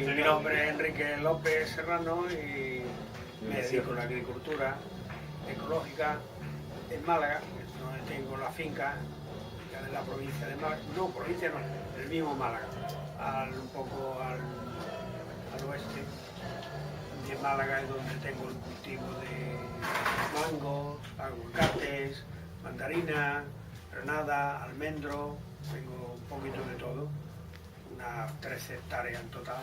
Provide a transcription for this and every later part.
mi nombre es Enrique López Serrano y me dedico a la agricultura ecológica en Málaga, donde tengo la finca de la provincia de Málaga, no, provincia no, del mismo Málaga, un poco al oeste de Málaga, es donde tengo el cultivo de mangos, aguacates, mandarina, granada, almendro, tengo un poquito de todo, unas 13 hectáreas en total,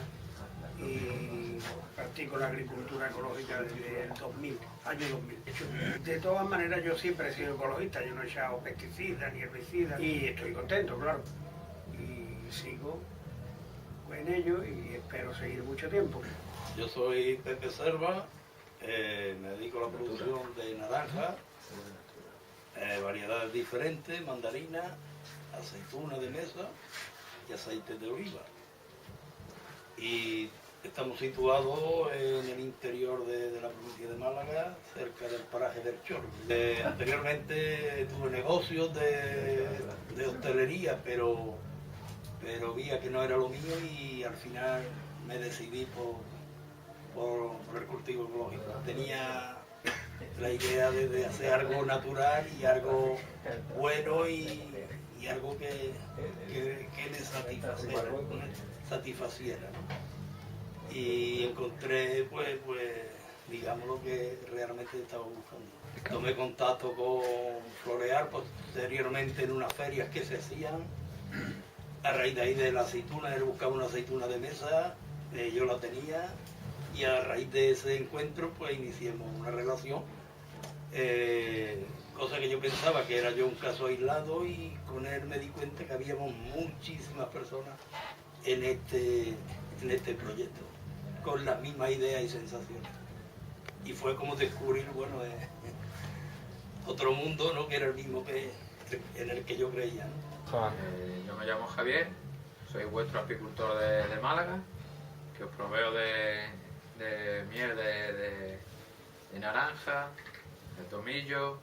y practico la agricultura ecológica desde el 2000, año 2000. De todas maneras, yo siempre he sido ecologista, yo no he echado pesticidas ni herbicidas y estoy contento, claro, y sigo en ello y espero seguir mucho tiempo. Yo soy Pepe Serva, me dedico a la producción de naranja, variedades diferentes, mandarina, aceituna de mesa y aceite de oliva. Y estamos situados en el interior de la provincia de Málaga, cerca del paraje del Chorro. Anteriormente tuve negocios de hostelería, pero veía que no era lo mío y al final me decidí por el cultivo ecológico. Tenía la idea de hacer algo natural y algo bueno y algo que me satisfaciera, ¿no? Y encontré pues digamos lo que realmente estaba buscando. Tomé contacto con Floreal posteriormente en unas ferias que se hacían. A raíz de ahí de la aceituna, él buscaba una aceituna de mesa, yo la tenía, y a raíz de ese encuentro pues iniciamos una relación, cosa que yo pensaba que era yo un caso aislado, y con él me di cuenta que habíamos muchísimas personas en este proyecto, con las mismas ideas y sensaciones. Y fue como descubrir, bueno, otro mundo, ¿no?, que era el mismo en el que yo creía, ¿no? Yo me llamo Javier, soy vuestro apicultor de Málaga, que os proveo de miel de naranja, de tomillo,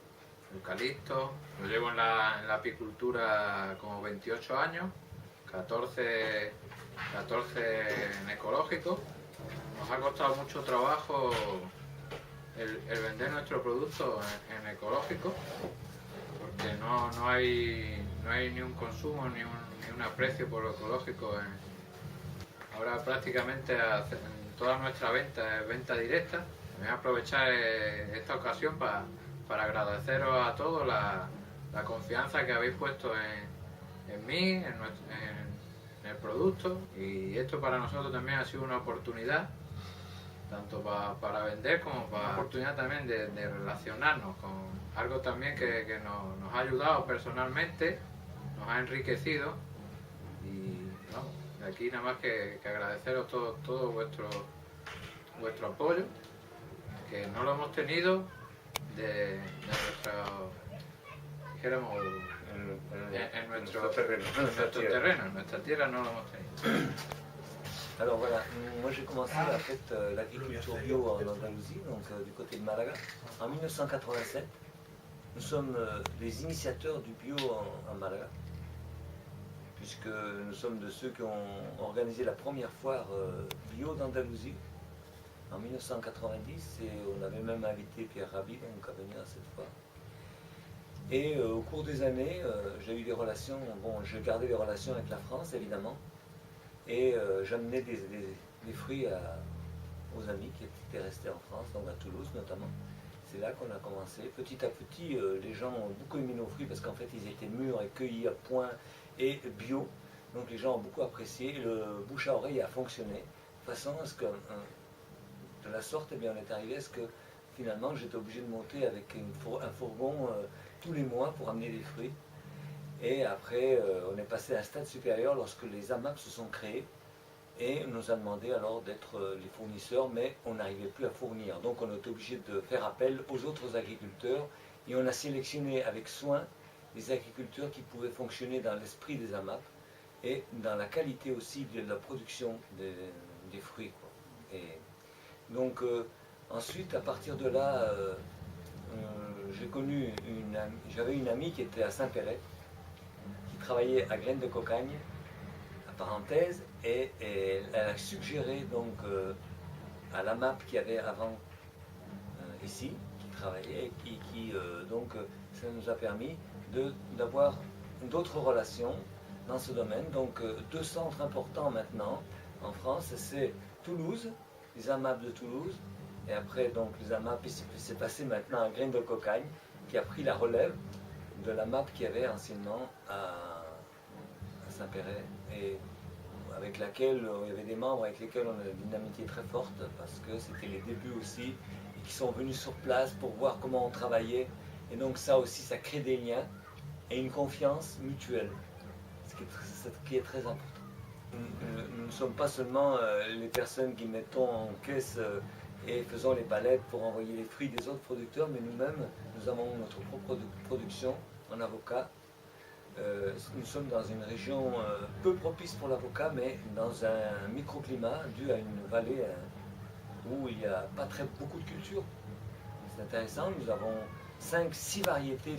eucalipto. Yo llevo en la apicultura como 28 años, 14 en ecológico. Nos ha costado mucho trabajo el vender nuestro producto en ecológico, porque no hay ni un consumo ni un aprecio por lo ecológico. Ahora prácticamente toda nuestra venta es venta directa. Voy a aprovechar esta ocasión para agradeceros a todos la confianza que habéis puesto en mí, en el producto, y esto para nosotros también ha sido una oportunidad, tanto para vender como para una oportunidad también de relacionarnos con algo también que nos ha ayudado personalmente, nos ha enriquecido, y vamos, de aquí nada más que agradeceros todo vuestro apoyo, que no lo hemos tenido de nuestro, dijéramos, en nuestro terreno, en nuestra tierra no lo hemos tenido. Alors voilà, moi j'ai commencé en fait l'agriculture bio en Andalousie, donc du côté de Malaga, en 1987. Nous sommes les initiateurs du bio en Malaga, puisque nous sommes de ceux qui ont organisé la première foire bio d'Andalousie en 1990, et on avait même invité Pierre Rabhi donc à venir à cette foire. Et au cours des années, j'ai eu des relations, bon, j'ai gardé des relations avec la France évidemment, et j'amenais des fruits aux amis qui étaient restés en France, donc à Toulouse notamment. C'est là qu'on a commencé. Petit à petit, les gens ont beaucoup aimé nos fruits parce qu'en fait ils étaient mûrs et cueillis à point et bio. Donc les gens ont beaucoup apprécié. Le bouche à oreille a fonctionné de façon à ce que, de la sorte, eh bien, on est arrivé à ce que finalement j'étais obligé de monter avec un fourgon tous les mois pour amener des fruits. Et après, on est passé à un stade supérieur lorsque les AMAP se sont créés et on nous a demandé alors d'être les fournisseurs, mais on n'arrivait plus à fournir. Donc on est obligé de faire appel aux autres agriculteurs et on a sélectionné avec soin les agriculteurs qui pouvaient fonctionner dans l'esprit des AMAP et dans la qualité aussi de la production des fruits, quoi. Et donc ensuite, à partir de là, j'avais une amie qui était à Saint-Péret, qui travaillait à Graines de Cocagne, parenthèse, et elle a suggéré donc à la MAP qu'il y avait avant ici, qui travaillait, et qui donc ça nous a permis d'avoir d'autres relations dans ce domaine. Donc deux centres importants maintenant en France, c'est Toulouse, les AMAP de Toulouse, et après donc les AMAP, c'est passé maintenant à Graines de Cocagne, qui a pris la relève de la MAP qu'il y avait anciennement à Saint-Péret, et avec laquelle il y avait des membres avec lesquels on a une amitié très forte, parce que c'était les débuts aussi, et qui sont venus sur place pour voir comment on travaillait, et donc ça aussi, ça crée des liens et une confiance mutuelle, ce qui est très important. Nous ne sommes pas seulement les personnes qui mettons en caisse et faisons les palettes pour envoyer les fruits des autres producteurs, mais nous-mêmes, nous avons notre propre production en avocat. Nous sommes dans une région peu propice pour l'avocat, mais dans un microclimat dû à une vallée où il n'y a pas beaucoup de culture. C'est intéressant, nous avons 5-6 variétés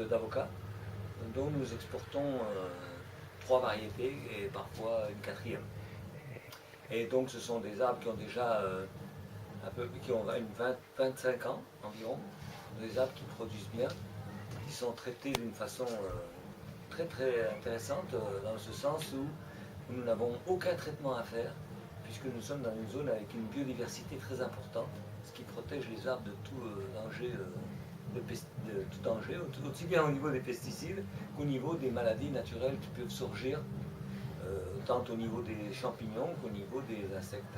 d'avocats, dont nous exportons 3 variétés et parfois une 4e. Et donc ce sont des arbres qui ont déjà qui ont 25 ans environ, des arbres qui produisent bien, qui sont traités d'une façon très très intéressante, dans ce sens où nous n'avons aucun traitement à faire, puisque nous sommes dans une zone avec une biodiversité très importante, ce qui protège les arbres de tout danger, aussi bien au niveau des pesticides qu'au niveau des maladies naturelles qui peuvent surgir, tant au niveau des champignons qu'au niveau des insectes.